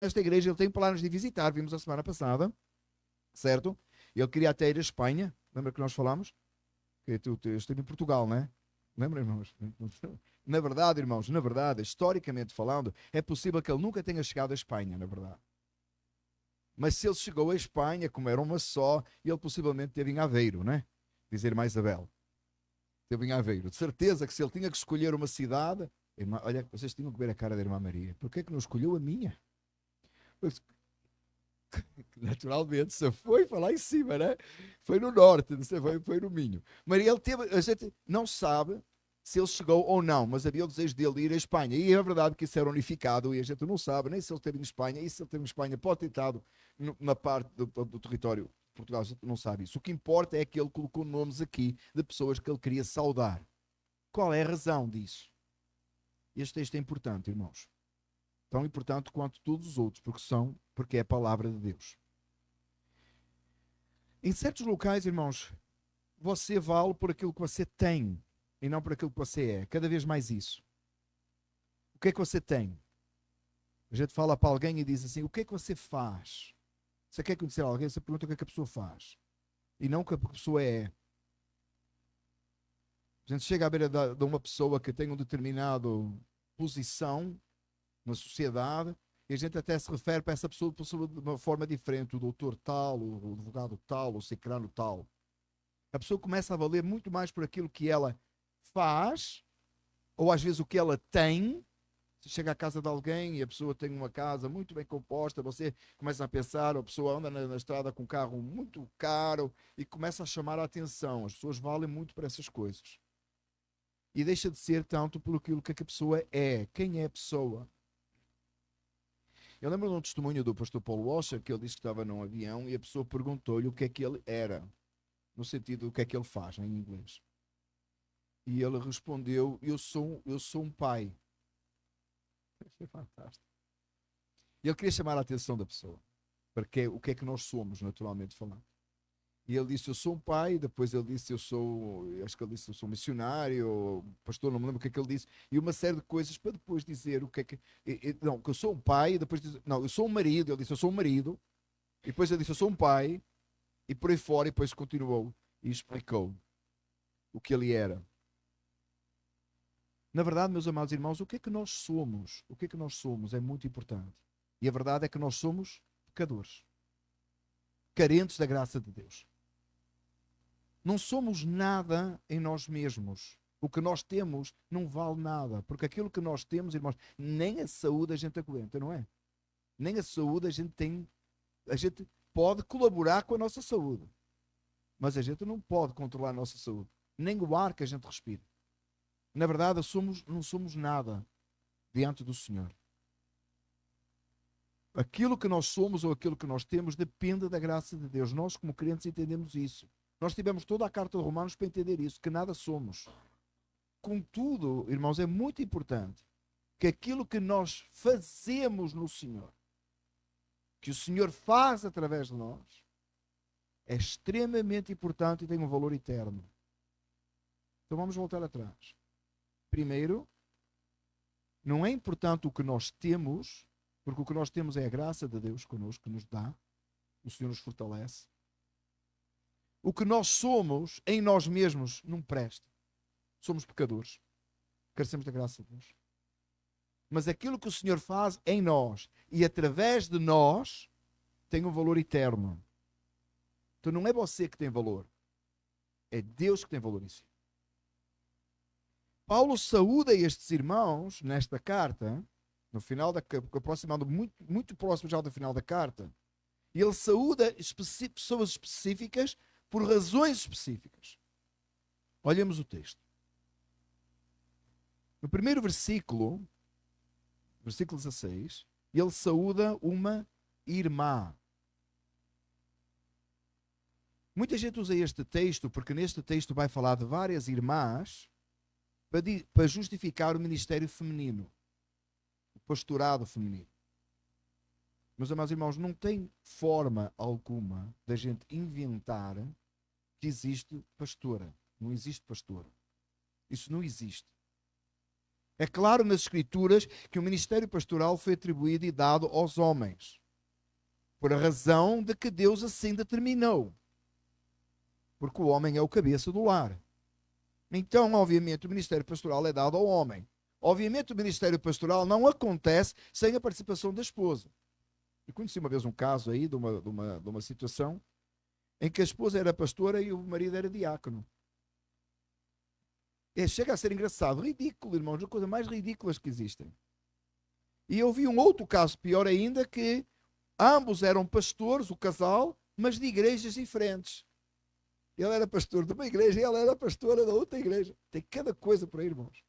esta igreja ele tem planos de visitar, vimos a semana passada, certo? Ele queria até ir à Espanha, lembra que nós falámos? Que eu estive em Portugal, não é? Lembra, irmãos? Na verdade, irmãos, na verdade, historicamente falando, é possível que ele nunca tenha chegado à Espanha, na verdade. Mas se ele chegou à Espanha, como era uma só, ele possivelmente teve em Aveiro, né? Dizer mais Isabel. Teve em Aveiro. De certeza que se ele tinha que escolher uma cidade, irmã, olha, vocês tinham que ver a cara da irmã Maria. Por que é que não escolheu a minha? Pois, naturalmente, se foi lá em cima, né? Foi no norte, foi no Minho. Mas ele teve, a gente não sabe se ele chegou ou não, mas havia o desejo dele ir à Espanha. E é verdade que isso era unificado e a gente não sabe nem se ele esteve em Espanha, e se ele esteve em Espanha pode ter estado na parte do território de Portugal, a gente não sabe isso. O que importa é que ele colocou nomes aqui de pessoas que ele queria saudar. Qual é a razão disso? Este texto é importante, irmãos. Tão importante quanto todos os outros, porque é a palavra de Deus. Em certos locais, irmãos, você vale por aquilo que você tem e não por aquilo que você é. Cada vez mais isso. O que é que você tem? A gente fala para alguém e diz assim: o que é que você faz? Você quer conhecer alguém, você pergunta o que é que a pessoa faz e não o que a pessoa é. A gente chega à beira de uma pessoa que tem uma determinada posição na sociedade e a gente até se refere para essa pessoa de uma forma diferente: o doutor tal, o advogado tal, o ciclano tal. A pessoa começa a valer muito mais por aquilo que ela faz, ou às vezes o que ela tem. Você chega à casa de alguém e a pessoa tem uma casa muito bem composta, você começa a pensar, a pessoa anda na estrada com um carro muito caro e começa a chamar a atenção. As pessoas valem muito por essas coisas. E deixa de ser tanto por aquilo que a pessoa é. Quem é a pessoa? Eu lembro de um testemunho do pastor Paulo Washer, que ele disse que estava num avião e a pessoa perguntou-lhe o que é que ele era, no sentido do que é que ele faz, em inglês. E ele respondeu: eu sou um pai. Foi fantástico. E ele queria chamar a atenção da pessoa, porque o que é que nós somos, naturalmente falando. E ele disse: eu sou um pai. Depois ele disse: acho que ele disse: eu sou missionário, ou pastor, não me lembro o que é que ele disse. E uma série de coisas para depois dizer o que é que. Não, que eu sou um pai. E depois disse: não, eu sou um marido. Ele disse: eu sou um marido. E depois ele disse: eu sou um pai. E por aí fora. E depois continuou e explicou o que ele era. Na verdade, meus amados irmãos, o que é que nós somos? O que é que nós somos é muito importante. E a verdade é que nós somos pecadores, carentes da graça de Deus. Não somos nada em nós mesmos. O que nós temos não vale nada, porque aquilo que nós temos, irmãos, nem a saúde a gente aguenta, não é? Nem a saúde a gente pode colaborar com a nossa saúde, mas a gente não pode controlar a nossa saúde, nem o ar que a gente respira. Na verdade, não somos nada diante do Senhor. Aquilo que nós somos ou aquilo que nós temos depende da graça de Deus. Nós, como crentes, entendemos isso. Nós tivemos toda a carta de Romanos para entender isso, que nada somos. Contudo, irmãos, é muito importante que aquilo que nós fazemos no Senhor, que o Senhor faz através de nós, é extremamente importante e tem um valor eterno. Então vamos voltar atrás. Primeiro, não é importante o que nós temos, porque o que nós temos é a graça de Deus connosco, que nos dá, o Senhor nos fortalece. O que nós somos em nós mesmos não presta. Somos pecadores. Carecemos da graça de Deus. Mas aquilo que o Senhor faz em nós e através de nós tem um valor eterno. Então não é você que tem valor. É Deus que tem valor em si. Paulo saúda estes irmãos nesta carta, no final da aproximando muito próximo já do final da carta. E ele saúda pessoas específicas por razões específicas. Olhemos o texto. No primeiro versículo 16, ele saúda uma irmã. Muita gente usa este texto porque neste texto vai falar de várias irmãs para justificar o ministério feminino, o pastorado feminino. Meus amados irmãos, não tem forma alguma da gente inventar que existe pastora. Não existe pastora. Isso não existe. É claro nas Escrituras que o ministério pastoral foi atribuído e dado aos homens, por a razão de que Deus assim determinou. Porque o homem é o cabeça do lar. Então, obviamente, o ministério pastoral é dado ao homem. Obviamente, o ministério pastoral não acontece sem a participação da esposa. Eu conheci uma vez um caso aí de uma situação em que a esposa era pastora e o marido era diácono. Chega a ser engraçado, ridículo, irmãos, uma coisa mais ridículas que existem. E eu vi um outro caso, pior ainda, que ambos eram pastores, o casal, mas de igrejas diferentes. Ele era pastor de uma igreja e ela era pastora da outra igreja. Tem cada coisa por aí, irmãos.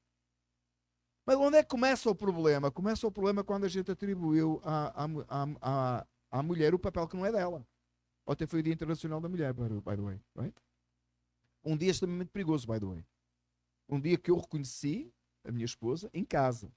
Mas onde é que começa o problema? Começa o problema quando a gente atribuiu à mulher o papel que não é dela. Ontem foi o Dia Internacional da Mulher, by the way. Right? Um dia extremamente perigoso, by the way. Um dia que eu reconheci a minha esposa em casa.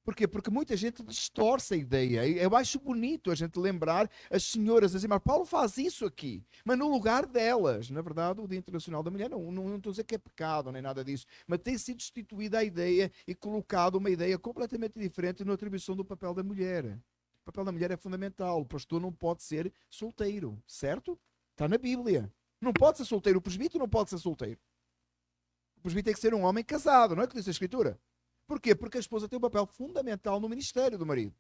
Porquê? Porque muita gente distorce a ideia. Eu acho bonito a gente lembrar as senhoras, as irmãs. Paulo faz isso aqui, mas no lugar delas. Na verdade, o Dia Internacional da Mulher, não estou a dizer que é pecado, nem nada disso, mas tem sido instituída a ideia e colocado uma ideia completamente diferente na atribuição do papel da mulher. O papel da mulher é fundamental. O pastor não pode ser solteiro, certo? Está na Bíblia. Não pode ser solteiro. O presbítero não pode ser solteiro. O presbítero tem que ser um homem casado, não é o que diz a Escritura? Porquê? Porque a esposa tem um papel fundamental no ministério do marido.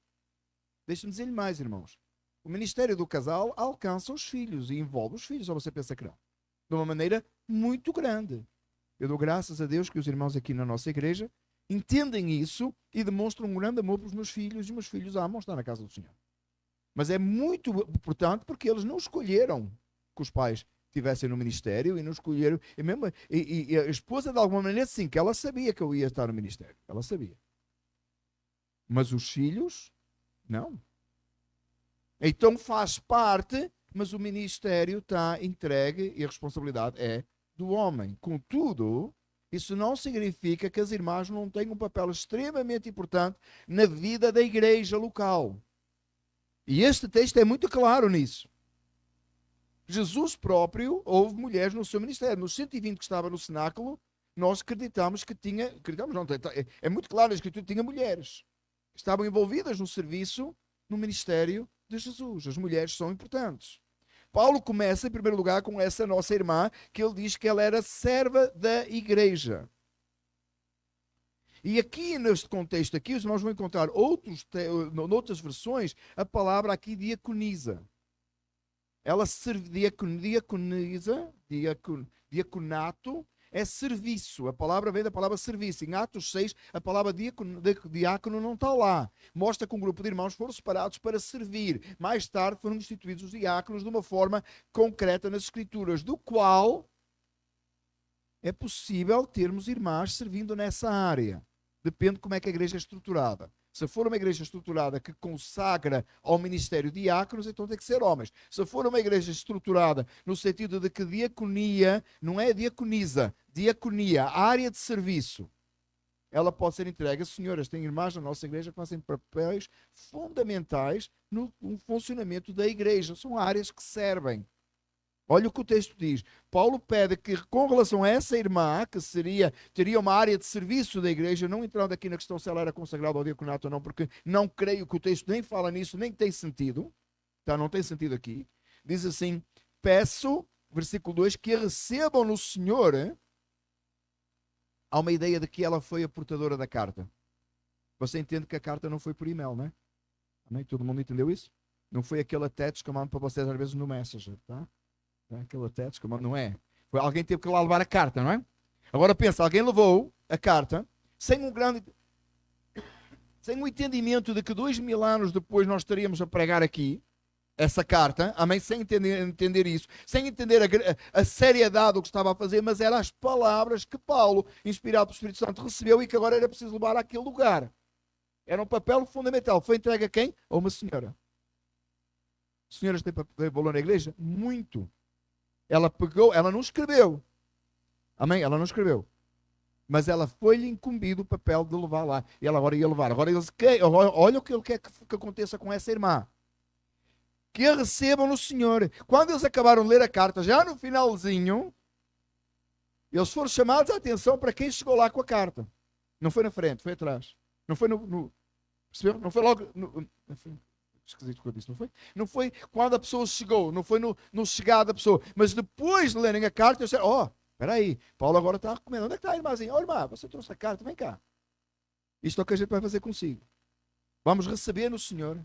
Deixe-me dizer-lhe mais, irmãos. O ministério do casal alcança os filhos e envolve os filhos, ou você pensa que não? De uma maneira muito grande. Eu dou graças a Deus que os irmãos aqui na nossa igreja entendem isso e demonstram um grande amor pelos meus filhos, e os meus filhos amam estar na casa do Senhor. Mas é muito importante porque eles não escolheram que os pais estivessem no ministério e não escolheram. E a esposa, de alguma maneira, sim, que ela sabia que eu ia estar no ministério. Ela sabia. Mas os filhos, não. Então faz parte, mas o ministério está entregue e a responsabilidade é do homem. Contudo, isso não significa que as irmãs não tenham um papel extremamente importante na vida da igreja local. E este texto é muito claro nisso. Jesus próprio, houve mulheres no seu ministério. Nos 120 que estava no cenáculo, nós acreditamos que tinha... Acreditamos não, é muito claro na Escritura que tinha mulheres. Estavam envolvidas no serviço, no ministério de Jesus. As mulheres são importantes. Paulo começa, em primeiro lugar, com essa nossa irmã, que ele diz que ela era serva da igreja. E aqui, neste contexto aqui, os irmãos vão encontrar noutras versões, a palavra aqui diaconisa. Ela diaconato é serviço. A palavra vem da palavra serviço. Em Atos 6, a palavra diácono não está lá. Mostra que um grupo de irmãos foram separados para servir. Mais tarde foram instituídos os diáconos de uma forma concreta nas Escrituras, do qual é possível termos irmãs servindo nessa área. Depende de como é que a igreja é estruturada. Se for uma igreja estruturada que consagra ao ministério diáconos, então tem que ser homens. Se for uma igreja estruturada no sentido de que diaconia não é diaconisa, diaconia, área de serviço, ela pode ser entregue. As senhoras têm irmãs na nossa igreja que fazem papéis fundamentais no funcionamento da igreja. São áreas que servem. Olha o que o texto diz. Paulo pede que, com relação a essa irmã, que teria uma área de serviço da igreja, não entrando aqui na questão se ela era consagrada ao diaconato ou não, porque não creio que o texto nem fala nisso, nem tem sentido. Tá? Não tem sentido aqui. Diz assim, peço, versículo 2, que recebam no Senhor. Há uma ideia de que ela foi a portadora da carta. Você entende que a carta não foi por e-mail, não é? Amém? Todo mundo entendeu isso? Não foi aquele text que eu mando para vocês às vezes no Messenger, tá? Aquele text, não é? Foi alguém que teve que lá levar a carta, não é? Agora pensa, alguém levou a carta sem um entendimento de que 2000 anos depois nós estaríamos a pregar aqui essa carta, amém? Sem entender isso, sem entender a seriedade do que estava a fazer, mas eram as palavras que Paulo, inspirado pelo Espírito Santo, recebeu e que agora era preciso levar àquele lugar. Era um papel fundamental. Foi entregue a quem? A uma senhora. Senhoras têm valor na igreja? Muito. Ela pegou, ela não escreveu. Amém? Ela não escreveu. Mas ela foi-lhe incumbido o papel de levar lá. E ela agora ia levar. Agora eles olha o que ele quer que aconteça com essa irmã. Que a recebam no Senhor. Quando eles acabaram de ler a carta, já no finalzinho, eles foram chamados a atenção para quem chegou lá com a carta. Não foi na frente, foi atrás. Não foi percebeu? Não foi logo. Não foi, esquisito o que eu disse, não foi? Não foi quando a pessoa chegou, não foi no chegar da pessoa. Mas depois de lerem a carta, eu disse: espera aí, Paulo agora está a recomendar. Onde é que está a irmãzinha? Irmã, você trouxe a carta, vem cá. Isto é o que a gente vai fazer consigo. Vamos receber no Senhor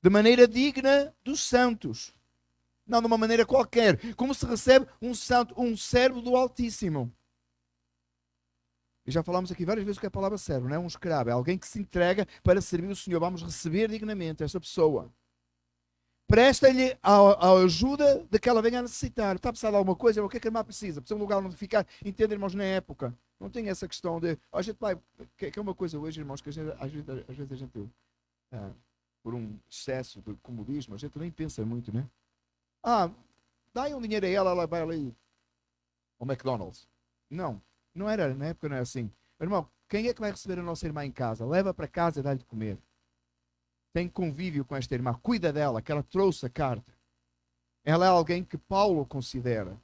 de maneira digna dos santos. Não de uma maneira qualquer. Como se recebe um santo, um servo do Altíssimo. E já falámos aqui várias vezes o que é a palavra servo, não é um escravo, é alguém que se entrega para servir o Senhor. Vamos receber dignamente esta pessoa. Presta-lhe a ajuda de que ela venha a necessitar. Está a precisar de alguma coisa? O que é que a irmã precisa? Precisa de um lugar onde ficar? Entende, irmãos, na época. Não tem essa questão de... A gente vai... Que é uma coisa hoje, irmãos, que às vezes a gente... por um excesso de comodismo, a gente nem pensa muito, né? Dá um dinheiro a ela vai ali ao McDonald's. Não. Não era, na época não era assim. Irmão, quem é que vai receber a nossa irmã em casa? Leva para casa e dá-lhe de comer. Tem convívio com esta irmã. Cuida dela, que ela trouxe a carta. Ela é alguém que Paulo considera.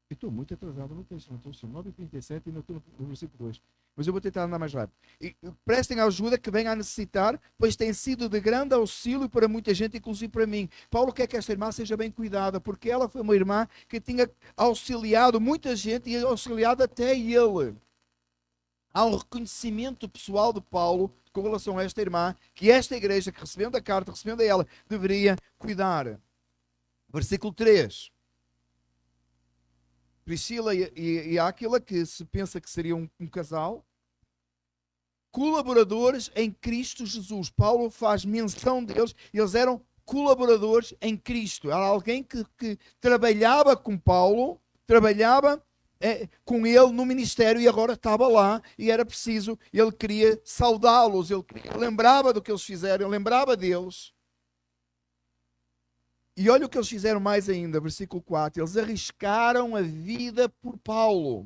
Eu estou muito atrasado no texto. Não estou 9h37 e não estou no versículo 2. Mas eu vou tentar andar mais rápido. E prestem ajuda que venha a necessitar, pois tem sido de grande auxílio para muita gente, inclusive para mim. Paulo quer que esta irmã seja bem cuidada, porque ela foi uma irmã que tinha auxiliado muita gente e auxiliado até ele. Há um reconhecimento pessoal de Paulo com relação a esta irmã, que esta igreja, que recebendo a carta, recebendo a ela, deveria cuidar. Versículo 3. Priscila e Áquila, que se pensa que seriam um casal, colaboradores em Cristo Jesus. Paulo faz menção deles, eles eram colaboradores em Cristo. Era alguém que trabalhava com Paulo, trabalhava com ele no ministério e agora estava lá e era preciso, ele queria saudá-los, ele lembrava do que eles fizeram, ele lembrava deles. E olha o que eles fizeram mais ainda, versículo 4. Eles arriscaram a vida por Paulo.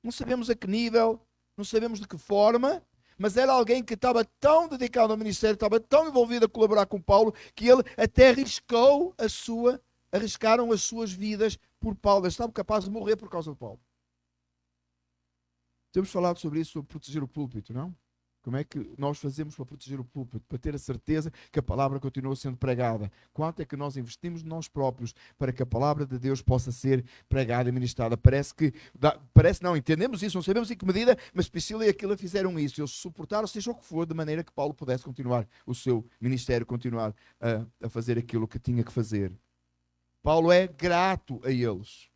Não sabemos a que nível, não sabemos de que forma, mas era alguém que estava tão dedicado ao ministério, estava tão envolvido a colaborar com Paulo, que ele até arriscaram as suas vidas por Paulo. Eles estavam capazes de morrer por causa de Paulo. Temos falado sobre isso, sobre proteger o púlpito, não? Como é que nós fazemos para proteger o púlpito, para ter a certeza que a palavra continua sendo pregada? Quanto é que nós investimos de nós próprios para que a palavra de Deus possa ser pregada e ministrada? Parece não, entendemos isso, não sabemos em que medida, mas Priscila e Aquila fizeram isso. Eles suportaram, seja o que for, de maneira que Paulo pudesse continuar o seu ministério, continuar a fazer aquilo que tinha que fazer. Paulo é grato a eles.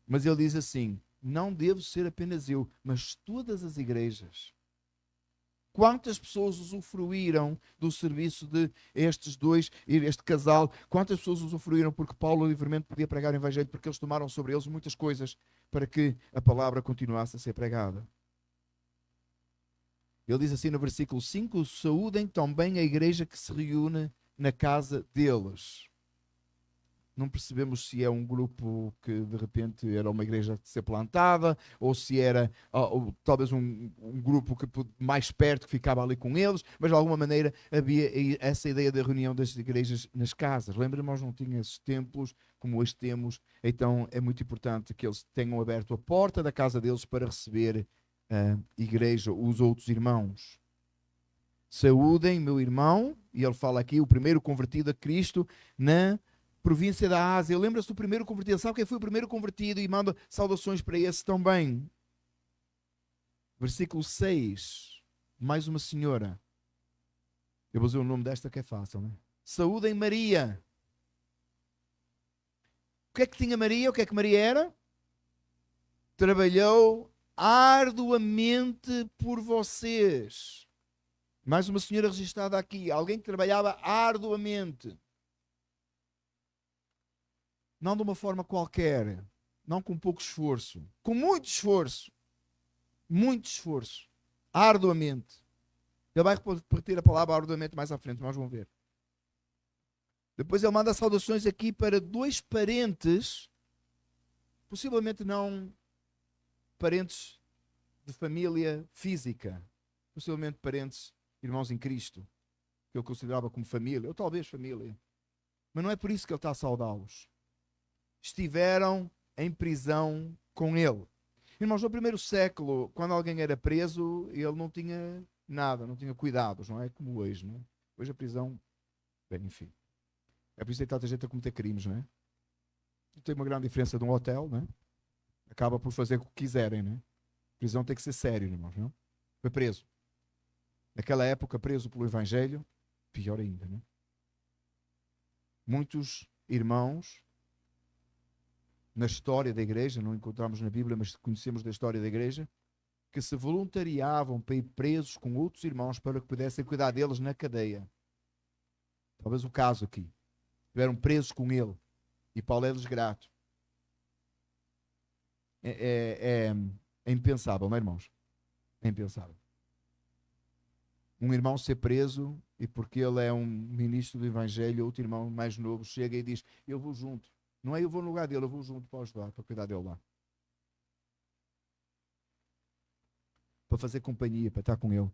Mas ele diz assim: não devo ser apenas eu, mas todas as igrejas. Quantas pessoas usufruíram do serviço de estes dois, este casal? Quantas pessoas usufruíram porque Paulo livremente podia pregar o evangelho, porque eles tomaram sobre eles muitas coisas para que a palavra continuasse a ser pregada? Ele diz assim no versículo 5: saúdem também a igreja que se reúne na casa deles. Não percebemos se é um grupo que de repente era uma igreja a ser plantada, ou se era ou talvez um grupo mais perto que ficava ali com eles, mas de alguma maneira havia essa ideia da reunião das igrejas nas casas. Lembra-nos, não tinha esses templos como hoje temos, então é muito importante que eles tenham aberto a porta da casa deles para receber a igreja, os outros irmãos. Saúdem, meu irmão, e ele fala aqui, o primeiro convertido a Cristo na província da Ásia. Lembra-se do primeiro convertido? Sabe quem foi o primeiro convertido? E manda saudações para esse também. Versículo 6. Mais uma senhora. Eu vou dizer o nome desta que é fácil, né? Saúdem Maria. O que é que tinha Maria? O que é que Maria era? Trabalhou arduamente por vocês. Mais uma senhora registrada aqui. Alguém que trabalhava arduamente. Não de uma forma qualquer, não com pouco esforço, com muito esforço, arduamente. Ele vai repetir a palavra arduamente mais à frente, nós vamos ver. Depois ele manda saudações aqui para dois parentes, possivelmente não parentes de família física, possivelmente parentes, irmãos em Cristo, que ele considerava como família, ou talvez família. Mas não é por isso que ele está a saudá-los. Estiveram em prisão com ele. Irmãos, no primeiro século, quando alguém era preso, ele não tinha nada, não tinha cuidados, não é como hoje, não é? Hoje a prisão, bem, enfim. É por isso que tem tanta gente a cometer crimes, não é? Tem uma grande diferença de um hotel, não é? Acaba por fazer o que quiserem, não é? A prisão tem que ser sério, irmãos, não? Foi preso. Naquela época, preso pelo Evangelho, pior ainda, não é? Muitos irmãos na história da igreja, não encontramos na Bíblia, mas conhecemos da história da igreja, que se voluntariavam para ir presos com outros irmãos para que pudessem cuidar deles na cadeia. Talvez o caso aqui. Estiveram presos com ele. E Paulo é-lhes grato. É impensável, não é, irmãos? É impensável. Um irmão ser preso e porque ele é um ministro do Evangelho, outro irmão mais novo chega e diz: eu vou junto. Não é eu vou no lugar dele, eu vou junto para ajudar, para cuidar dele lá. Para fazer companhia, para estar com ele.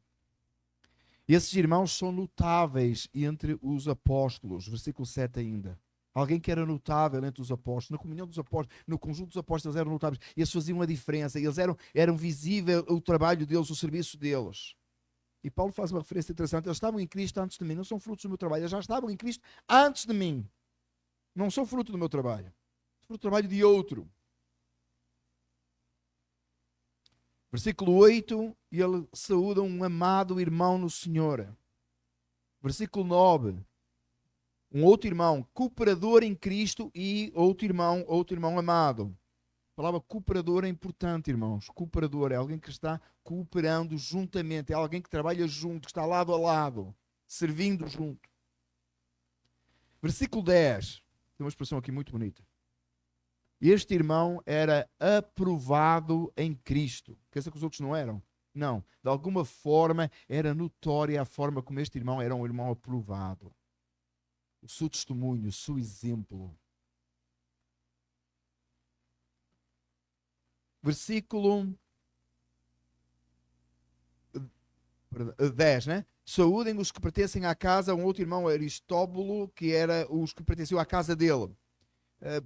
Esses irmãos são notáveis entre os apóstolos. Versículo 7 ainda. Alguém que era notável entre os apóstolos, na comunhão dos apóstolos, no conjunto dos apóstolos, eles eram notáveis. Eles faziam a diferença. Eles eram visível o trabalho deles, o serviço deles. E Paulo faz uma referência interessante. Eles estavam em Cristo antes de mim. Não são frutos do meu trabalho. Eles já estavam em Cristo antes de mim. Não são fruto do meu trabalho. São fruto do trabalho de outro. Versículo 8. E ele saúda um amado irmão no Senhor. Versículo 9. Um outro irmão, cooperador em Cristo, e outro irmão amado. A palavra cooperador é importante, irmãos. Cooperador é alguém que está cooperando juntamente, é alguém que trabalha junto, que está lado a lado, servindo junto. Versículo 10. Tem uma expressão aqui muito bonita. Este irmão era aprovado em Cristo. Quer dizer que os outros não eram? Não. De alguma forma era notória a forma como este irmão era um irmão aprovado. O seu testemunho, o seu exemplo. Versículo 10, né? Saúdem os que pertencem à casa, um outro irmão, Aristóbulo, que era os que pertenciam à casa dele.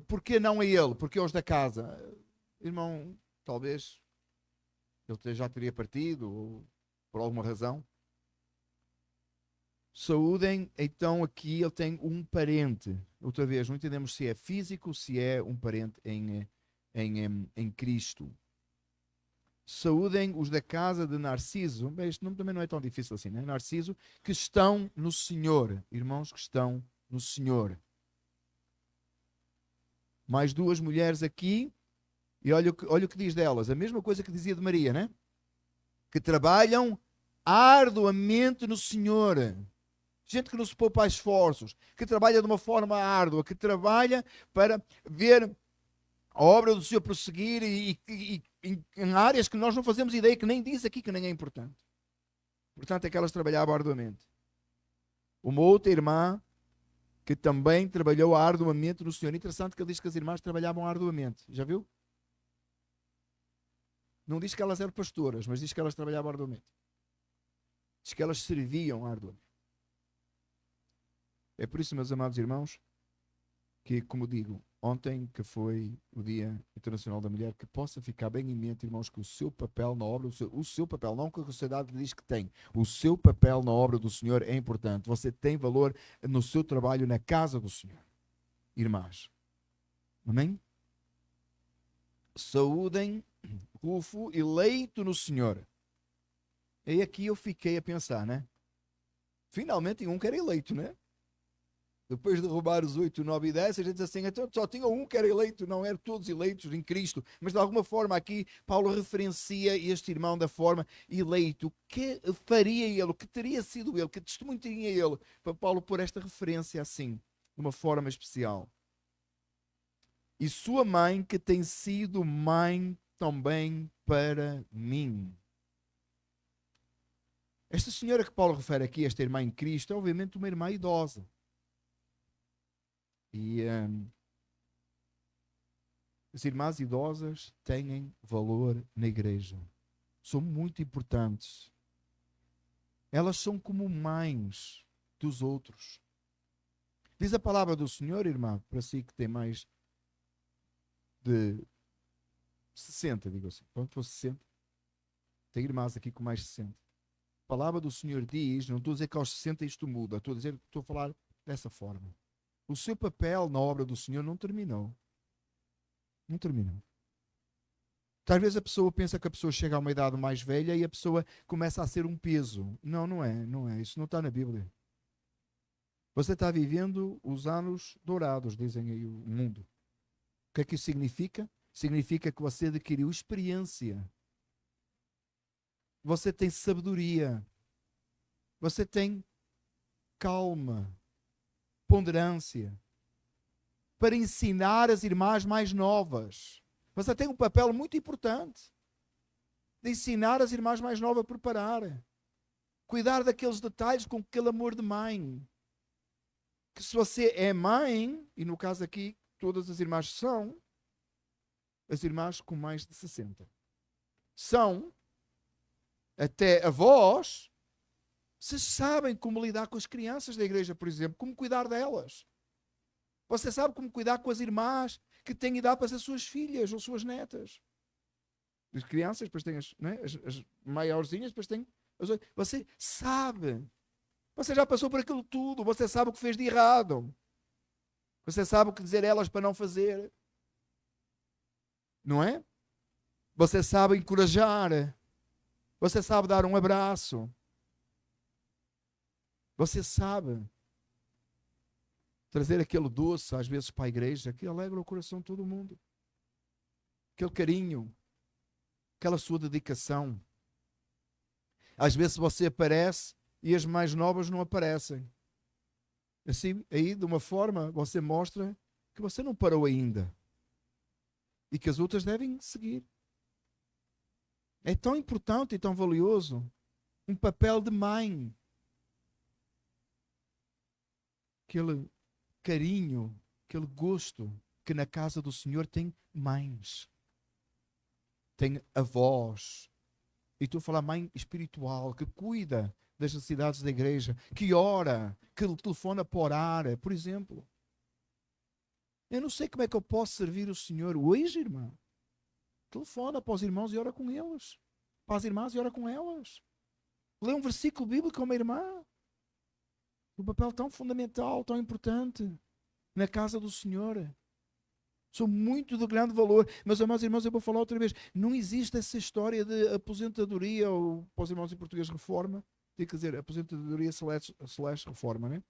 Porquê não a ele? Porque os da casa. Irmão, talvez ele já teria partido, ou por alguma razão. Saúdem, então aqui ele tem um parente. Outra vez, não entendemos se é físico, se é um parente em Cristo. Saúdem os da casa de Narciso. Bem, este nome também não é tão difícil assim, né? Narciso, que estão no Senhor. Irmãos que estão no Senhor. Mais duas mulheres aqui. E olha o que diz delas. A mesma coisa que dizia de Maria, né? Que trabalham arduamente no Senhor. Gente que não se poupa a esforços, que trabalha de uma forma árdua, que trabalha para ver a obra do Senhor prosseguir e em áreas que nós não fazemos ideia, que nem diz aqui que nem é importante. Portanto, é que elas trabalhavam arduamente. Uma outra irmã que também trabalhou arduamente no Senhor. Interessante que ele diz que as irmãs trabalhavam arduamente. Já viu? Não diz que elas eram pastoras, mas diz que elas trabalhavam arduamente. Diz que elas serviam arduamente. É por isso, meus amados irmãos, que, como digo, ontem, que foi o Dia Internacional da Mulher, que possa ficar bem em mente, irmãos, que o seu papel na obra, o seu papel, não que a sociedade diz que tem, o seu papel na obra do Senhor é importante. Você tem valor no seu trabalho na casa do Senhor. Irmãs. Amém? Saúdem Rufo, eleito no Senhor. E aqui eu fiquei a pensar, né? Finalmente um que era eleito, né? Depois de roubar os 8, 9 e 10, a gente diz assim, então só tinha um que era eleito, não eram todos eleitos em Cristo. Mas de alguma forma aqui, Paulo referencia este irmão da forma eleito. O que faria ele? O que teria sido ele? Que testemunho teria ele? Para Paulo pôr esta referência assim, de uma forma especial. E sua mãe, que tem sido mãe também para mim. Esta senhora que Paulo refere aqui, esta irmã em Cristo, é obviamente uma irmã idosa. E as irmãs idosas têm valor na igreja. São muito importantes. Elas são como mães dos outros. Diz a palavra do Senhor, irmã, para si que tem mais de 60, digo assim. Pronto, for 60. Tem irmãs aqui com mais 60. A palavra do Senhor diz, não estou a dizer que aos 60 isto muda, estou a falar dessa forma. O seu papel na obra do Senhor não terminou. Não terminou. Às vezes a pessoa pensa que a pessoa chega a uma idade mais velha e a pessoa começa a ser um peso. Não, não é, não é. Isso não está na Bíblia. Você está vivendo os anos dourados, dizem aí o mundo. O que é que isso significa? Significa que você adquiriu experiência. Você tem sabedoria. Você tem calma, ponderância, para ensinar as irmãs mais novas. Você tem um papel muito importante de ensinar as irmãs mais novas a preparar. Cuidar daqueles detalhes com aquele amor de mãe. Que se você é mãe, e no caso aqui todas as irmãs são, as irmãs com mais de 60. São, até avós, vocês sabem como lidar com as crianças da igreja, por exemplo, como cuidar delas. Você sabe como cuidar com as irmãs que têm idade para ser suas filhas ou suas netas. As crianças, depois têm as maiorzinhas, depois têm as outras. Você sabe. Você já passou por aquilo tudo. Você sabe o que fez de errado. Você sabe o que dizer a elas para não fazer. Não é? Você sabe encorajar. Você sabe dar um abraço. Você sabe trazer aquele doce, às vezes, para a igreja, que alegra o coração de todo mundo. Aquele carinho, aquela sua dedicação. Às vezes você aparece e as mais novas não aparecem. Assim, aí, de uma forma, você mostra que você não parou ainda. E que as outras devem seguir. É tão importante e tão valioso um papel de mãe. Aquele carinho, aquele gosto que na casa do Senhor tem mães. Tem avós. E estou a falar mãe espiritual, que cuida das necessidades da igreja, que ora, que telefona para orar, por exemplo. Eu não sei como é que eu posso servir o Senhor hoje, irmão. Telefona para os irmãos e ora com eles. Para as irmãs e ora com elas. Lê um versículo bíblico a uma irmã. Um papel tão fundamental, tão importante na casa do Senhor. Sou muito de grande valor. Mas, amados irmãos, eu vou falar outra vez. Não existe essa história de aposentadoria, ou para os irmãos em português, reforma. Tem que dizer aposentadoria slash reforma, né?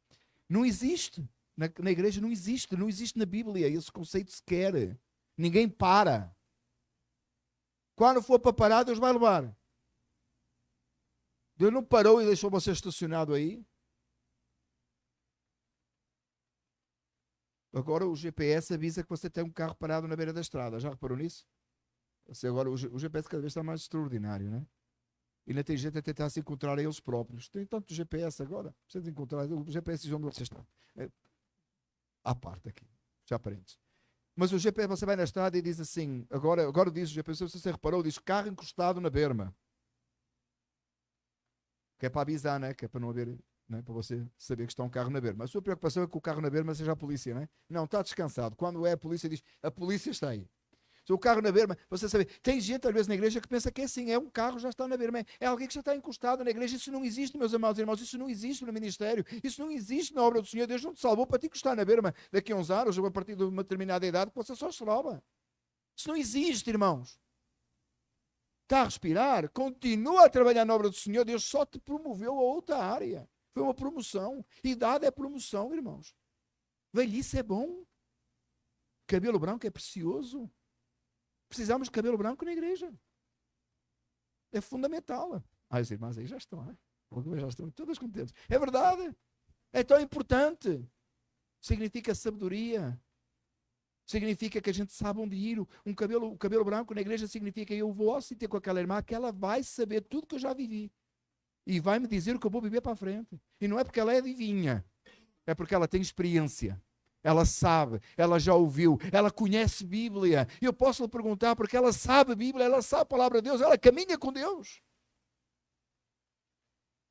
Não existe. Na igreja não existe. Não existe na Bíblia esse conceito sequer. Ninguém para. Quando for para parar, Deus vai levar. Deus não parou e deixou você estacionado aí. Agora o GPS avisa que você tem um carro parado na beira da estrada. Já reparou nisso? Agora o GPS cada vez está mais extraordinário, né? E ainda tem gente a tentar se encontrar a eles próprios. Tem tanto GPS agora. Precisa encontrar. O GPS diz onde você está. À parte aqui. Já aprendes. Mas o GPS, você vai na estrada e diz assim, agora diz o GPS, se você reparou, diz carro encostado na berma. Que é para avisar, né? Que é para não haver, né? Para você saber que está um carro na berma. A sua preocupação é que o carro na berma seja a polícia, né? Não, está descansado. Quando é a polícia, diz, a polícia está aí. Se o carro na berma, você sabe, tem gente às vezes na igreja que pensa que é assim, é um carro já está na berma, é alguém que já está encostado na igreja. Isso não existe, meus amados irmãos, isso não existe no ministério, isso não existe na obra do Senhor. Deus não te salvou para te encostar na berma daqui a uns anos ou a partir de uma determinada idade que você só se salva. Isso não existe, irmãos. Está a respirar, continua a trabalhar na obra do Senhor. Deus só te promoveu a outra área. Foi uma promoção. Idade é promoção, irmãos. Velhice é bom. Cabelo branco é precioso. Precisamos de cabelo branco na igreja. É fundamental. As irmãs aí já estão, né? Já estão todas contentes. É verdade. É tão importante. Significa sabedoria. Significa que a gente sabe onde ir. O cabelo branco na igreja significa que eu vou se ter com aquela irmã, que ela vai saber tudo que eu já vivi. E vai me dizer o que eu vou viver para a frente. E não é porque ela é adivinha. É porque ela tem experiência. Ela sabe, ela já ouviu, ela conhece Bíblia. E eu posso lhe perguntar porque ela sabe a Bíblia, ela sabe a palavra de Deus, ela caminha com Deus.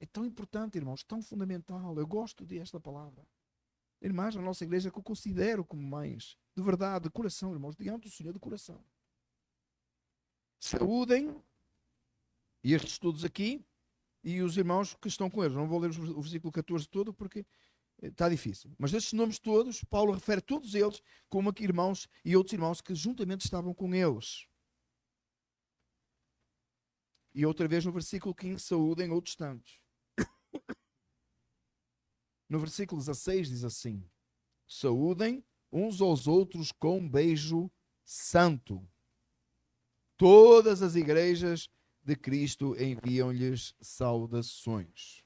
É tão importante, irmãos, tão fundamental. Eu gosto desta palavra. Irmãs na nossa igreja que eu considero como mães, de verdade, de coração, irmãos, diante do Senhor, de coração. Saúdem, e estes todos aqui, e os irmãos que estão com eles. Não vou ler o versículo 14 todo, porque está difícil. Mas estes nomes todos, Paulo refere todos eles como aqui irmãos e outros irmãos que juntamente estavam com eles. E outra vez no versículo 15, saúdem outros tantos. No versículo 16 diz assim: saúdem uns aos outros com um beijo santo. Todas as igrejas de Cristo enviam-lhes saudações.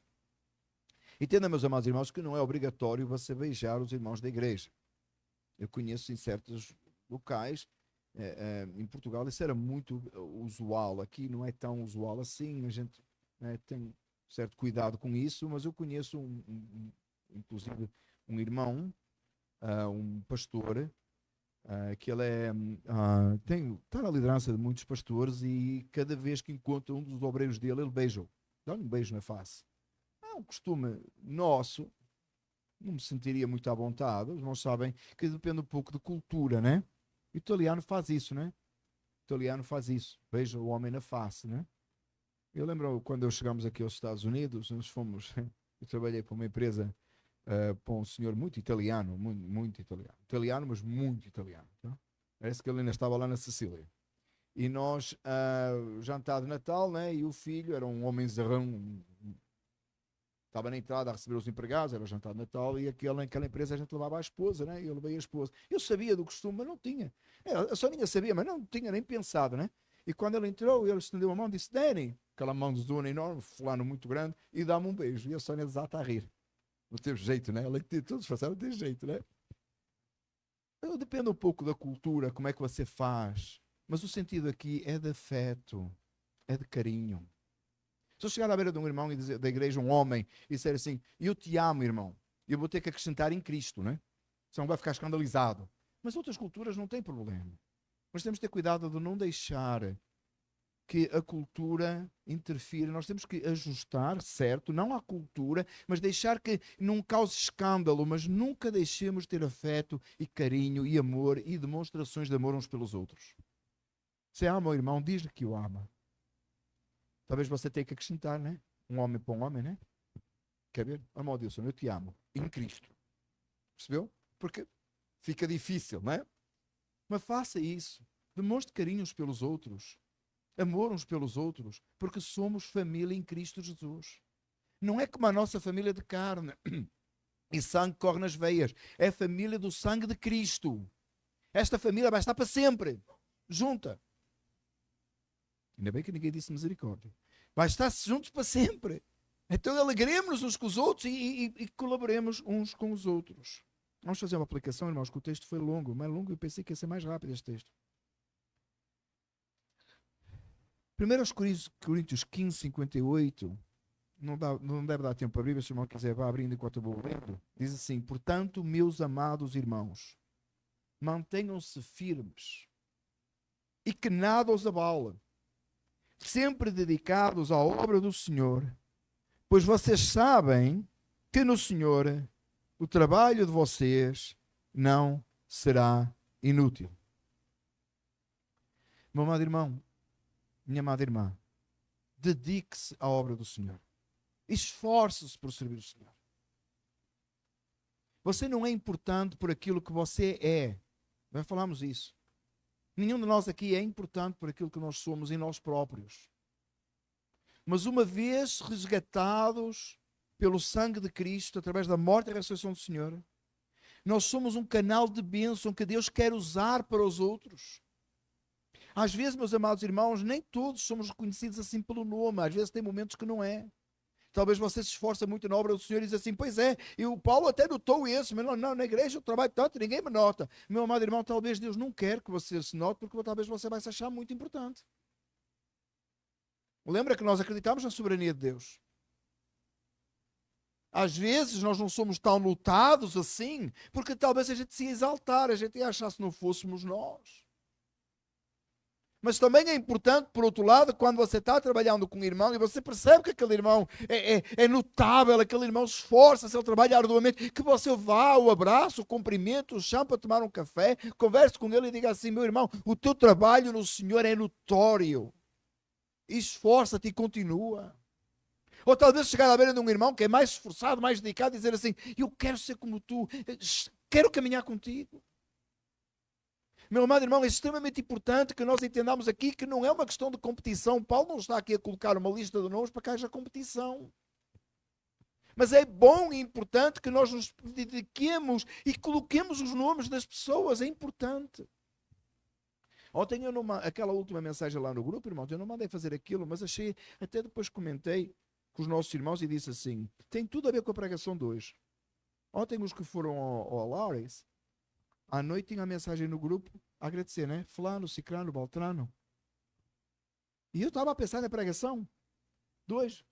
Entenda, meus amados irmãos, que não é obrigatório você beijar os irmãos da igreja. Eu conheço em certos locais, em Portugal, isso era muito usual. Aqui não é tão usual assim, a gente tem certo cuidado com isso, mas eu conheço inclusive um irmão, um pastor, que ele está na liderança de muitos pastores, e cada vez que encontra um dos obreiros dele, ele beija-o, dá-lhe um beijo na face. É um costume nosso, não me sentiria muito à vontade. Os irmãos sabem que depende um pouco de cultura, né? O italiano faz isso, né? O italiano faz isso, beija o homem na face, né? Eu lembro quando chegamos aqui aos Estados Unidos, nós fomos, eu trabalhei para uma empresa, para um senhor muito italiano, muito italiano. Italiano, mas muito italiano. Tá? Parece que ele ainda estava lá na Sicília. E nós, jantar de Natal, né? E o filho era um homem zarrão, estava na entrada a receber os empregados, era o jantar de Natal, e aquela empresa a gente levava a esposa, né? E eu levei a esposa. Eu sabia do costume, mas não tinha. A Soninha sabia, mas não tinha nem pensado, né? E quando ele entrou, ele estendeu a mão e disse: Danny, aquela mão de zona enorme, fulano muito grande, e dá-me um beijo. E a Sónia desata a rir. Não teve jeito, né? Ela tem todos passaram, não tem jeito, né? Então, depende um pouco da cultura, como é que você faz. Mas o sentido aqui é de afeto, é de carinho. Se eu chegar à beira de um irmão e dizer, da igreja, um homem, e disser assim: eu te amo, irmão, eu vou ter que acrescentar em Cristo, né? Senão vai ficar escandalizado. Mas outras culturas não têm problema. Mas temos de ter cuidado de não deixar que a cultura interfira. Nós temos que ajustar, certo, não à cultura, mas deixar que não cause escândalo, mas nunca deixemos de ter afeto e carinho e amor e demonstrações de amor uns pelos outros. Se ama o irmão, diz-lhe que o ama. Talvez você tenha que acrescentar, né? Um homem para um homem, né? Quer ver? Amor de Deus, eu te amo. Em Cristo. Percebeu? Porque fica difícil, não é? Mas faça isso. Demonstre carinho uns pelos outros. Amor uns pelos outros. Porque somos família em Cristo Jesus. Não é como a nossa família de carne e sangue corre nas veias. É a família do sangue de Cristo. Esta família vai estar para sempre. Junta. Ainda bem que ninguém disse misericórdia. Vai estar juntos para sempre. Então alegremos-nos uns com os outros e colaboremos uns com os outros. Vamos fazer uma aplicação, irmãos, que o texto foi longo. Mais longo, eu pensei que ia ser mais rápido este texto. 1 Coríntios 15, 58. Não deve dar tempo para abrir, mas se o irmão quiser, vá abrindo enquanto eu vou lendo. Diz assim: portanto, meus amados irmãos, mantenham-se firmes e que nada os abala, sempre dedicados à obra do Senhor, pois vocês sabem que no Senhor o trabalho de vocês não será inútil. Meu amado irmão, minha amada irmã, dedique-se à obra do Senhor. Esforce-se por servir o Senhor. Você não é importante por aquilo que você é. Já falamos isso. Nenhum de nós aqui é importante por aquilo que nós somos em nós próprios. Mas uma vez resgatados pelo sangue de Cristo, através da morte e ressurreição do Senhor, nós somos um canal de bênção que Deus quer usar para os outros. Às vezes, meus amados irmãos, nem todos somos reconhecidos assim pelo nome. Às vezes tem momentos que não é. Talvez você se esforça muito na obra do Senhor e diz assim: pois é, e o Paulo até notou isso, mas não, na igreja eu trabalho tanto, ninguém me nota. Meu amado irmão, talvez Deus não quer que você se note, porque talvez você vai se achar muito importante. Lembra que nós acreditamos na soberania de Deus. Às vezes nós não somos tão notados assim, porque talvez a gente se ia exaltar, a gente ia achar se não fôssemos nós. Mas também é importante, por outro lado, quando você está trabalhando com um irmão e você percebe que aquele irmão é notável, aquele irmão esforça-se, ele trabalha arduamente, que você vá, o abraço, o cumprimento, o chama para tomar um café, converse com ele e diga assim: meu irmão, o teu trabalho no Senhor é notório. Esforça-te e continua. Ou talvez chegar à beira de um irmão que é mais esforçado, mais dedicado, e dizer assim: eu quero ser como tu, quero caminhar contigo. Meu amado irmão, é extremamente importante que nós entendamos aqui que não é uma questão de competição. Paulo não está aqui a colocar uma lista de nomes para que haja competição. Mas é bom e importante que nós nos dediquemos e coloquemos os nomes das pessoas. É importante. Ontem, aquela última mensagem lá no grupo, irmãos, eu não mandei fazer aquilo, mas achei, até depois comentei com os nossos irmãos e disse assim: tem tudo a ver com a pregação de hoje. Ontem, os que foram ao Lawrence, à noite tinha a mensagem no grupo a agradecer, né? Fulano, Cicrano, Baltrano. E eu estava a pensar na pregação. Dois.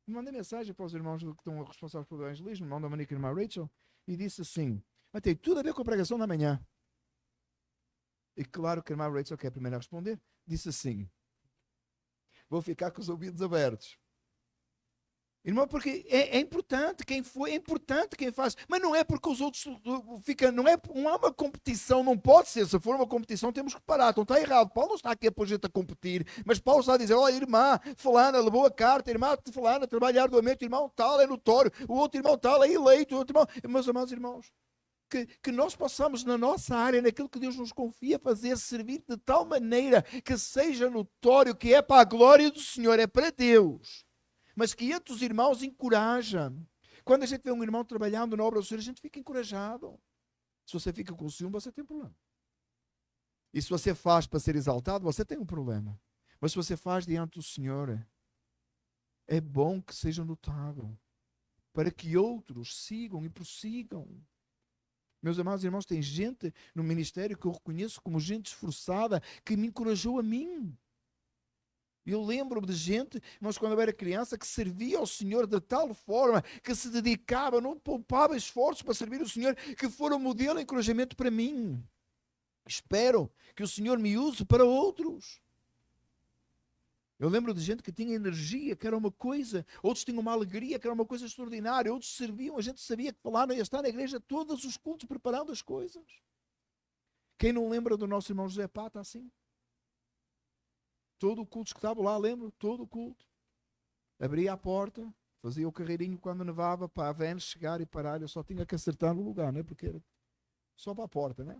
Mandei mensagem para os irmãos que estão responsáveis pelo evangelismo, irmão da Manica e irmã Rachel, e disse assim: mas tem tudo a ver com a pregação da manhã. E claro que a irmã Rachel, que é a primeira a responder, disse assim: vou ficar com os ouvidos abertos. Irmão, porque é importante quem foi, é importante quem faz, mas não é porque os outros ficam, não é uma competição, não pode ser. Se for uma competição, temos que parar. Então está errado. Paulo não está aqui a gente a competir, mas Paulo está a dizer: olha, irmã fulana levou a carta, irmã fulana trabalha arduamente, irmão tal é notório, o outro irmão tal é eleito, o outro irmão. Meus amados irmãos, que nós possamos, na nossa área, naquilo que Deus nos confia fazer, servir de tal maneira que seja notório que é para a glória do Senhor, é para Deus. Mas que entre os irmãos encoraja. Quando a gente vê um irmão trabalhando na obra do Senhor, a gente fica encorajado. Se você fica com ciúme, você tem problema. E se você faz para ser exaltado, você tem um problema. Mas se você faz diante do Senhor, é bom que seja notável, para que outros sigam e prossigam. Meus amados irmãos, tem gente no ministério que eu reconheço como gente esforçada, que me encorajou a mim. Eu lembro-me de gente, mas quando eu era criança, que servia ao Senhor de tal forma, que se dedicava, não poupava esforços para servir o Senhor, que foram um modelo de encorajamento para mim. Espero que o Senhor me use para outros. Eu lembro de gente que tinha energia, que era uma coisa, outros tinham uma alegria, que era uma coisa extraordinária, outros serviam, a gente sabia que falaram e estar na igreja todos os cultos, preparando as coisas. Quem não lembra do nosso irmão José Pata assim? Todo o culto que estava lá, lembro? Todo o culto. Abria a porta, fazia o carreirinho quando nevava para a van chegar e parar. Eu só tinha que acertar no lugar, né? Porque era só para a porta, né?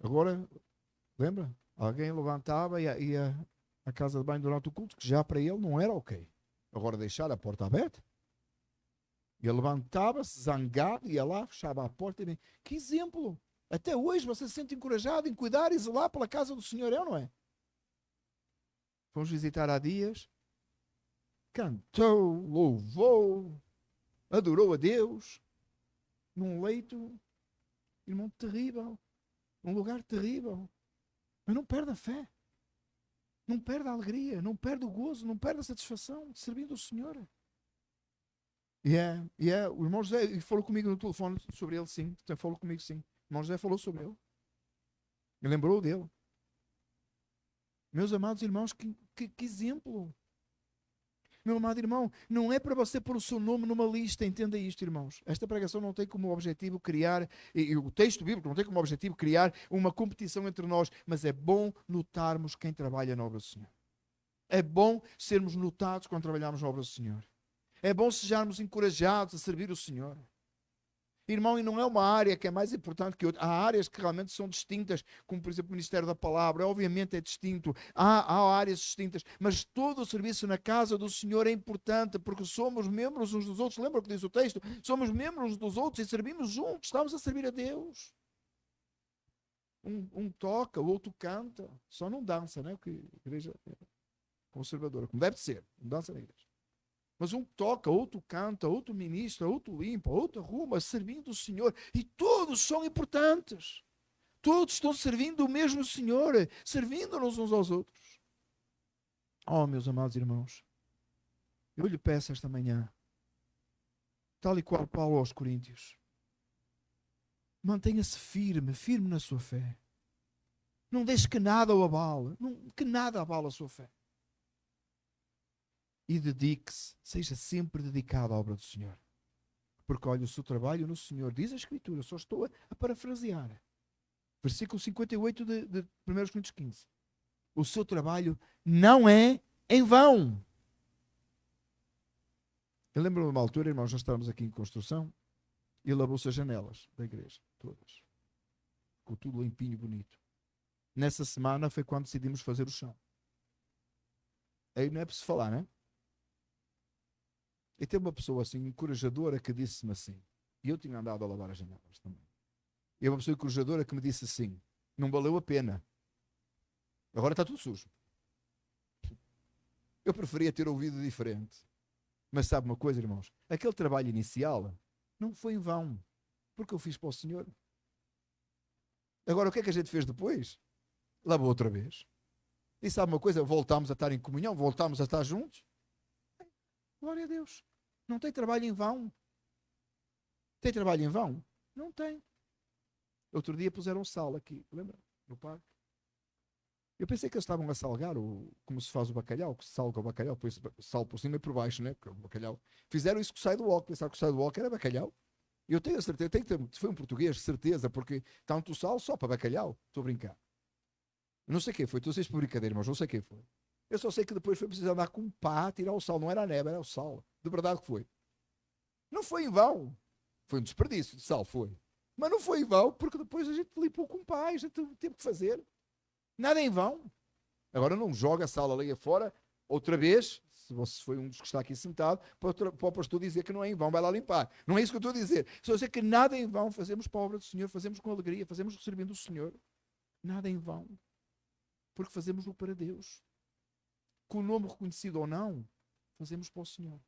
Agora, lembra? Alguém levantava e ia à casa de banho durante o culto, que já para ele não era ok. Agora deixar a porta aberta. Ele levantava-se, zangado, ia lá, fechava a porta e... Que exemplo! Até hoje você se sente encorajado em cuidar e zelar pela casa do Senhor, é ou não é? Fomos visitar há dias, cantou, louvou, adorou a Deus, num leito, irmão, terrível, num lugar terrível. Mas não perde a fé, não perde a alegria, não perde o gozo, não perde a satisfação de servindo o Senhor. O irmão José falou comigo no telefone sobre ele, sim. Falou comigo, sim. O irmão José falou sobre ele. Me lembrou dele. Meus amados irmãos, que exemplo. Meu amado irmão, não é para você pôr o seu nome numa lista, entenda isto, irmãos. Esta pregação não tem como objetivo criar, e o texto bíblico não tem como objetivo criar uma competição entre nós, mas é bom notarmos quem trabalha na obra do Senhor. É bom sermos notados quando trabalhamos na obra do Senhor. É bom sejamos encorajados a servir o Senhor. Irmão, e não é uma área que é mais importante que outra. Há áreas que realmente são distintas, como por exemplo o Ministério da Palavra, obviamente é distinto. Há áreas distintas, mas todo o serviço na casa do Senhor é importante, porque somos membros uns dos outros. Lembra o que diz o texto? Somos membros uns dos outros e servimos juntos, estamos a servir a Deus. Um toca, o outro canta, só não dança, né? Porque a igreja é conservadora, como deve ser, não dança na igreja. Mas um toca, outro canta, outro ministra, outro limpa, outro arruma, servindo o Senhor. E todos são importantes. Todos estão servindo o mesmo Senhor, servindo-nos uns aos outros. Oh, meus amados irmãos, eu lhe peço esta manhã, tal e qual Paulo aos Coríntios, mantenha-se firme, firme na sua fé. Não deixe que nada o abale. Que nada abale a sua fé. E dedique-se. Seja sempre dedicado à obra do Senhor. Porque olha, o seu trabalho no Senhor, diz a Escritura, só estou a parafrasear. Versículo 58 de 1 Coríntios 15. O seu trabalho não é em vão. Eu lembro-me de uma altura, irmãos, nós estávamos aqui em construção e lavou-se as janelas da igreja, todas. Ficou tudo limpinho e bonito. Nessa semana foi quando decidimos fazer o chão. Aí não é preciso falar, né? E teve uma pessoa assim, encorajadora, que disse-me assim, e eu tinha andado a lavar as janelas também. E uma pessoa encorajadora que me disse assim, não valeu a pena. Agora está tudo sujo. Eu preferia ter ouvido diferente. Mas sabe uma coisa, irmãos? Aquele trabalho inicial não foi em vão, porque eu fiz para o Senhor. Agora, o que é que a gente fez depois? Lavou outra vez. E sabe uma coisa? Voltámos a estar em comunhão, voltámos a estar juntos. Glória a Deus. Não tem trabalho em vão. Tem trabalho em vão? Não tem. Outro dia puseram sal aqui, lembra? No parque. Eu pensei que eles estavam a salgar, como se faz o bacalhau, que se salga o bacalhau, põe sal por cima e por baixo, né? Porque o bacalhau. Fizeram isso com o sidewalk, pensaram que o sidewalk era bacalhau. E eu tenho a certeza, foi um português, certeza, porque tanto sal só para bacalhau. Estou a brincar. Não sei quem foi, estou a ser por brincadeira, mas não sei quem foi. Eu só sei que depois foi preciso andar com um pá, tirar o sal. Não era a neve, era o sal. De verdade que foi. Não foi em vão. Foi um desperdício de sal, foi. Mas não foi em vão, porque depois a gente limpou com pá, a gente teve que fazer. Nada em vão. Agora não joga a sala ali afora, outra vez, se você foi um dos que está aqui sentado, para o pastor dizer que não é em vão, vai lá limpar. Não é isso que eu estou a dizer. Estou a dizer que nada em vão fazemos para a obra do Senhor, fazemos com alegria, fazemos servindo o Senhor. Nada em vão. Porque fazemos-o para Deus. Com o nome reconhecido ou não, fazemos para o Senhor.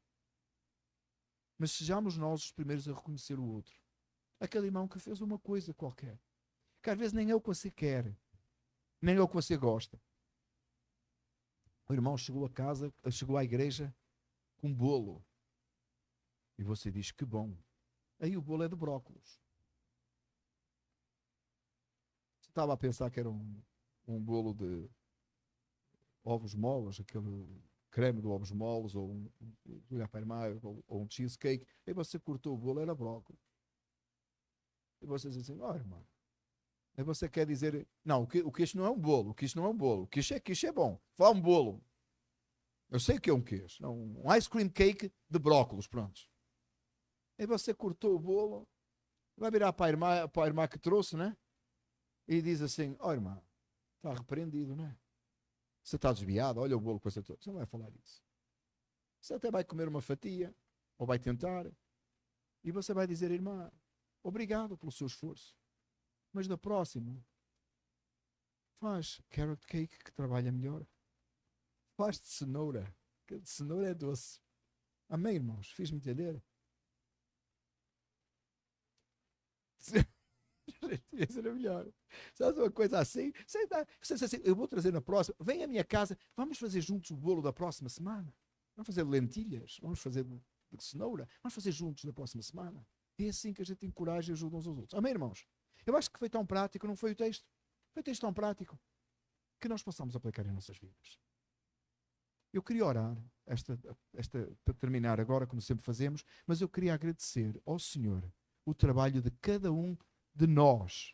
Mas sejamos nós os primeiros a reconhecer o outro. Aquele irmão que fez uma coisa qualquer, que às vezes nem é o que você quer, nem é o que você gosta. O irmão chegou a casa, chegou à igreja com um bolo. E você diz, que bom. Aí o bolo é de brócolos. Você estava a pensar que era um bolo de ovos moles, aquele creme de ovos moles, ou ou um cheesecake. Aí você cortou o bolo, era brócolis. E você diz assim, ó irmão. Aí você quer dizer, não, o queijo não é um bolo, o queijo não é um bolo, o queijo é bom. Fala um bolo. Eu sei o que é um queijo. Não, um ice cream cake de brócolis, pronto. Aí você cortou o bolo, vai virar para a irmã que trouxe, né? E diz assim, ó irmã, está repreendido, né? Você está desviado, olha o bolo que você trouxe. Você não vai falar isso. Você até vai comer uma fatia, ou vai tentar, e você vai dizer, irmã, obrigado pelo seu esforço. Mas da próxima, faz carrot cake que trabalha melhor. Faz de cenoura, que de cenoura é doce. Amém, irmãos? Fiz-me entender? Ia ser melhor. Sabe uma coisa assim? Você assim, eu vou trazer na próxima. Vem à minha casa, vamos fazer juntos o bolo da próxima semana. Vamos fazer lentilhas, vamos fazer de cenoura, vamos fazer juntos na próxima semana. É assim que a gente encoraja e ajuda uns aos outros. Amém, irmãos? Eu acho que foi tão prático, não foi o texto? Foi o texto tão prático que nós possamos aplicar em nossas vidas. Eu queria orar, para terminar agora, como sempre fazemos, mas eu queria agradecer ao Senhor o trabalho de cada um de nós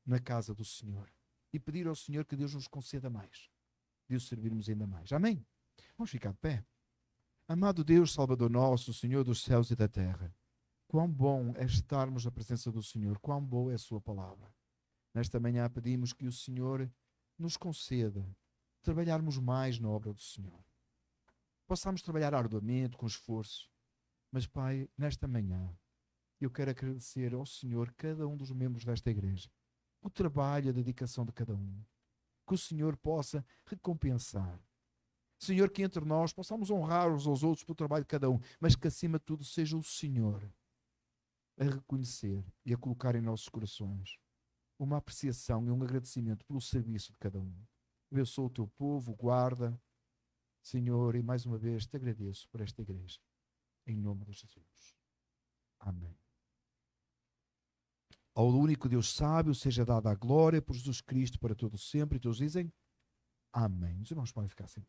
na casa do Senhor e pedir ao Senhor que Deus nos conceda mais, de o servirmos ainda mais. Amém? Vamos ficar de pé. Amado Deus, Salvador nosso, Senhor dos céus e da terra, quão bom é estarmos na presença do Senhor, quão boa é a sua palavra. Nesta manhã pedimos que o Senhor nos conceda trabalharmos mais na obra do Senhor. Possamos trabalhar arduamente, com esforço, mas Pai, nesta manhã, eu quero agradecer ao Senhor cada um dos membros desta igreja, o trabalho e a dedicação de cada um. Que o Senhor possa recompensar. Senhor, que entre nós possamos honrar uns aos outros pelo trabalho de cada um, mas que acima de tudo seja o Senhor a reconhecer e a colocar em nossos corações uma apreciação e um agradecimento pelo serviço de cada um. Eu sou o teu povo, guarda, Senhor, e mais uma vez te agradeço por esta igreja. Em nome de Jesus. Amém. Ao único Deus sábio seja dada a glória por Jesus Cristo para todo sempre. E todos dizem amém. Os irmãos podem ficar assim.